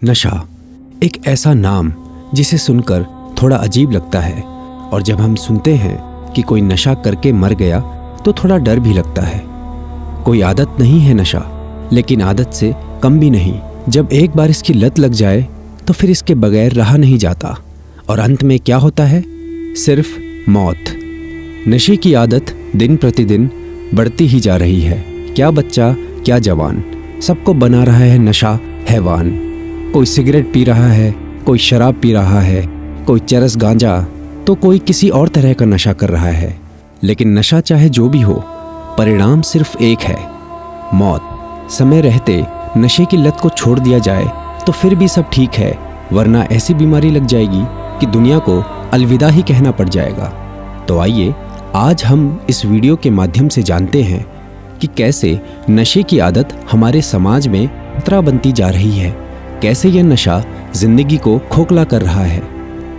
नशा एक ऐसा नाम जिसे सुनकर थोड़ा अजीब लगता है, और जब हम सुनते हैं कि कोई नशा करके मर गया तो थोड़ा डर भी लगता है। कोई आदत नहीं है नशा, लेकिन आदत से कम भी नहीं। जब एक बार इसकी लत लग जाए तो फिर इसके बगैर रहा नहीं जाता, और अंत में क्या होता है? सिर्फ मौत। नशे की आदत दिन प्रतिदिन बढ़ती ही जा रही है। क्या बच्चा, क्या जवान, सबको बना रहा है नशा हैवान। कोई सिगरेट पी रहा है, कोई शराब पी रहा है, कोई चरस गांजा, तो कोई किसी और तरह का नशा कर रहा है। लेकिन नशा चाहे जो भी हो, परिणाम सिर्फ एक है, मौत। समय रहते नशे की लत को छोड़ दिया जाए तो फिर भी सब ठीक है, वरना ऐसी बीमारी लग जाएगी कि दुनिया को अलविदा ही कहना पड़ जाएगा। तो आइए आज हम इस वीडियो के माध्यम से जानते हैं कि कैसे नशे की आदत हमारे समाज में खतरा बनती जा रही है, कैसे यह नशा जिंदगी को खोखला कर रहा है,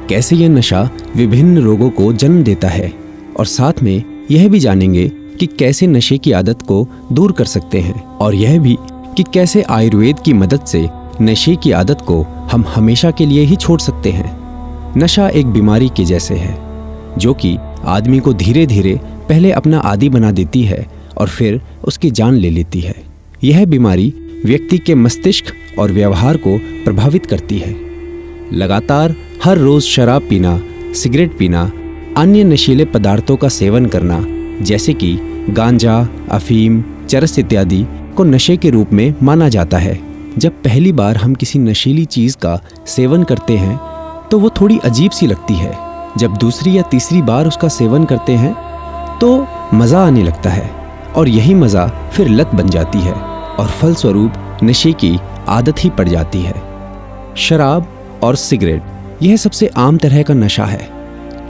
कैसे यह नशा विभिन्न रोगों को जन्म देता है, और साथ में यह भी जानेंगे कि कैसे नशे की आदत को दूर कर सकते हैं, और यह भी कि कैसे आयुर्वेद की मदद से नशे की आदत को हम हमेशा के लिए ही छोड़ सकते हैं। नशा एक बीमारी के जैसे है जो कि आदमी को धीरे धीरे पहले अपना आदी बना देती है और फिर उसकी जान ले लेती है। यह बीमारी व्यक्ति के मस्तिष्क और व्यवहार को प्रभावित करती है। लगातार हर रोज शराब पीना, सिगरेट पीना, अन्य नशीले पदार्थों का सेवन करना जैसे कि गांजा, अफीम, चरस इत्यादि को नशे के रूप में माना जाता है। जब पहली बार हम किसी नशीली चीज का सेवन करते हैं तो वो थोड़ी अजीब सी लगती है। जब दूसरी या तीसरी बार उसका सेवन करते हैं तो मज़ा आने लगता है, और यही मज़ा फिर लत बन जाती है और फलस्वरूप नशे की आदत ही पड़ जाती है। शराब और सिगरेट यह सबसे आम तरह का नशा है,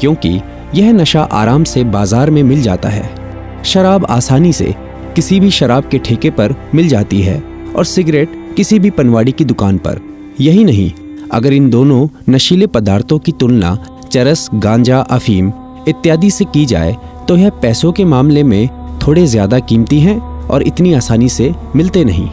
क्योंकि यह नशा आराम से बाजार में मिल जाता है। शराब आसानी से किसी भी शराब के ठेके पर मिल जाती है और सिगरेट किसी भी पनवाड़ी की दुकान पर। यही नहीं, अगर इन दोनों नशीले पदार्थों की तुलना चरस, गांजा, अफीम इत्यादि से की जाए तो यह पैसों के मामले में थोड़े ज़्यादा कीमती हैं और इतनी आसानी से मिलते नहीं।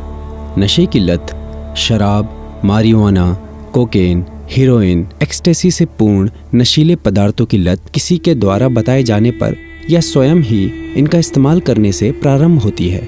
नशे की लत शराब, मारिजुआना, कोकेन, हीरोइन, एक्सटेसी से पूर्ण नशीले पदार्थों की लत किसी के द्वारा बताए जाने पर या स्वयं ही इनका इस्तेमाल करने से प्रारंभ होती है।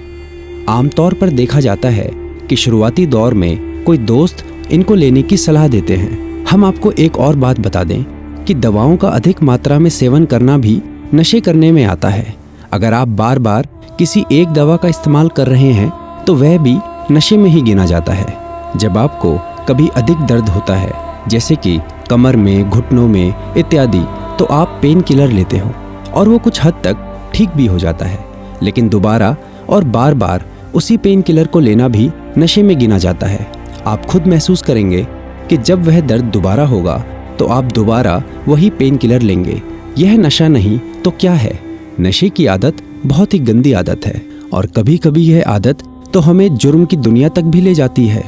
आमतौर पर देखा जाता है कि शुरुआती दौर में कोई दोस्त इनको लेने की सलाह देते हैं। हम आपको एक और बात बता दें कि दवाओं का अधिक मात्रा में सेवन करना भी नशे करने में आता है। अगर आप बार बार किसी एक दवा का इस्तेमाल कर रहे हैं तो वह भी नशे में ही गिना जाता है। जब आपको कभी अधिक दर्द होता है, जैसे कि कमर में, घुटनों में इत्यादि, तो आप पेन किलर लेते हो और वो कुछ हद तक ठीक भी हो जाता है, लेकिन दोबारा और बार बार उसी पेन किलर को लेना भी नशे में गिना जाता है। आप खुद महसूस करेंगे कि जब वह दर्द दोबारा होगा तो आप दोबारा वही पेन किलर लेंगे। यह नशा नहीं तो क्या है? नशे की आदत बहुत ही गंदी आदत है, और कभी कभी यह आदत तो हमें जुर्म की दुनिया तक भी ले जाती है,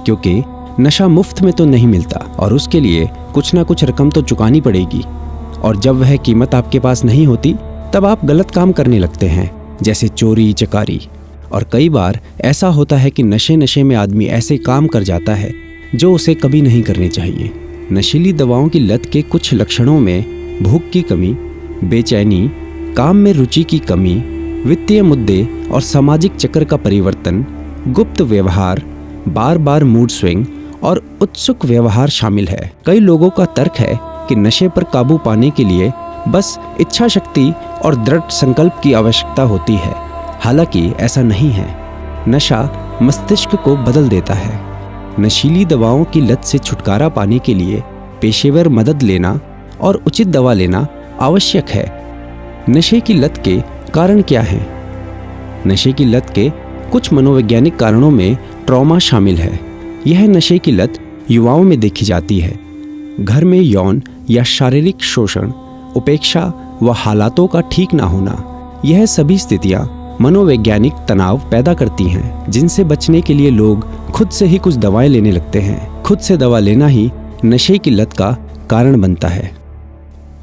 क्योंकि नशा मुफ्त में तो नहीं मिलता और उसके लिए कुछ ना कुछ रकम तो चुकानी पड़ेगी, और जब वह कीमत आपके पास नहीं होती तब आप गलत काम करने लगते हैं, जैसे चोरी चकारी। और कई बार ऐसा होता है कि नशे में आदमी ऐसे काम कर जाता है जो उसे कभी नहीं करने चाहिए। नशीली दवाओं की लत के कुछ लक्षणों में भूख की कमी, बेचैनी, काम में रुचि की कमी, वित्तीय मुद्दे और सामाजिक चक्र का परिवर्तन, गुप्त व्यवहार, बार बार मूड स्विंग और उत्सुक व्यवहार शामिल है। कई लोगों का तर्क है कि नशे पर काबू पाने के लिए बस इच्छा शक्ति और दृढ़ संकल्प की आवश्यकता होती है। हालांकि ऐसा नहीं है। नशा मस्तिष्क को बदल देता है। नशीली दवाओं की लत से छुटकारा पाने के लिए पेशेवर मदद लेना और उचित दवा लेना आवश्यक है। नशे की लत के कारण क्या हैं? नशे की लत के कुछ मनोवैज्ञानिक कारणों में ट्रॉमा शामिल है। यह नशे की लत युवाओं में देखी जाती है। घर में यौन या शारीरिक शोषण, उपेक्षा व हालातों का ठीक ना होना, यह सभी स्थितियां मनोवैज्ञानिक तनाव पैदा करती हैं, जिनसे बचने के लिए लोग खुद से ही कुछ दवाएं लेने लगते हैं। खुद से दवा लेना ही नशे की लत का कारण बनता है।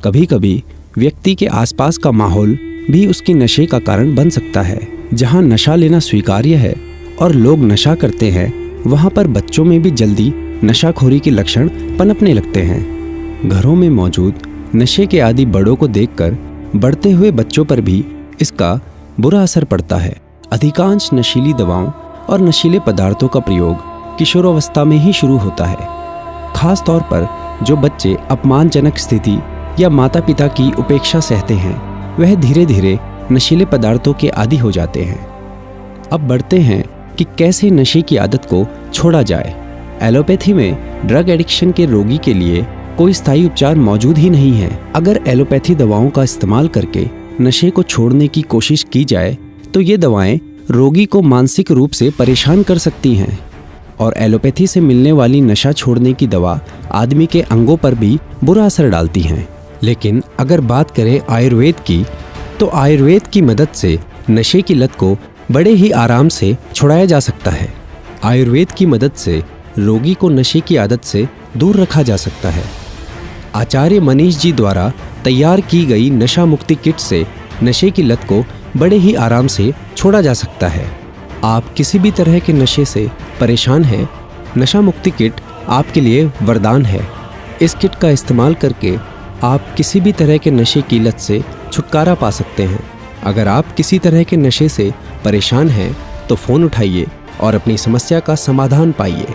कभी कभी व्यक्ति के आसपास का माहौल भी उसकी नशे का कारण बन सकता है। जहां नशा लेना स्वीकार्य है और लोग नशा करते हैं, वहाँ पर बच्चों में भी जल्दी नशाखोरी के लक्षण पनपने लगते हैं। घरों में मौजूद नशे के आदी बड़ों को देखकर बढ़ते हुए बच्चों पर भी इसका बुरा असर पड़ता है। अधिकांश नशीली दवाओं और नशीले पदार्थों का प्रयोग किशोरावस्था में ही शुरू होता है। खास तौर पर जो बच्चे अपमानजनक स्थिति या माता पिता की उपेक्षा सहते हैं, वह धीरे धीरे नशीले पदार्थों के आदी हो जाते हैं। अब बढ़ते हैं कि कैसे नशे की आदत को छोड़ा जाए। एलोपैथी में ड्रग एडिक्शन के रोगी के लिए कोई स्थायी उपचार मौजूद ही नहीं है। अगर एलोपैथी दवाओं का इस्तेमाल करके नशे को छोड़ने की कोशिश की जाए तो ये दवाएं रोगी को मानसिक रूप से परेशान कर सकती हैं और एलोपैथी से मिलने वाली नशा छोड़ने की दवा आदमी के अंगों पर भी बुरा असर डालती हैं। लेकिन अगर बात करें आयुर्वेद की, तो आयुर्वेद की मदद से नशे की लत को बड़े ही आराम से छुड़ाया जा सकता है। आयुर्वेद की मदद से रोगी को नशे की आदत से दूर रखा जा सकता है। आचार्य मनीष जी द्वारा तैयार की गई नशा मुक्ति किट से नशे की लत को बड़े ही आराम से छोड़ा जा सकता है। आप किसी भी तरह के नशे से परेशान हैं, नशा मुक्ति किट आपके लिए वरदान है। इस किट का इस्तेमाल करके आप किसी भी तरह के नशे की लत से छुटकारा पा सकते हैं। अगर आप किसी तरह के नशे से परेशान हैं तो फ़ोन उठाइए और अपनी समस्या का समाधान पाइए।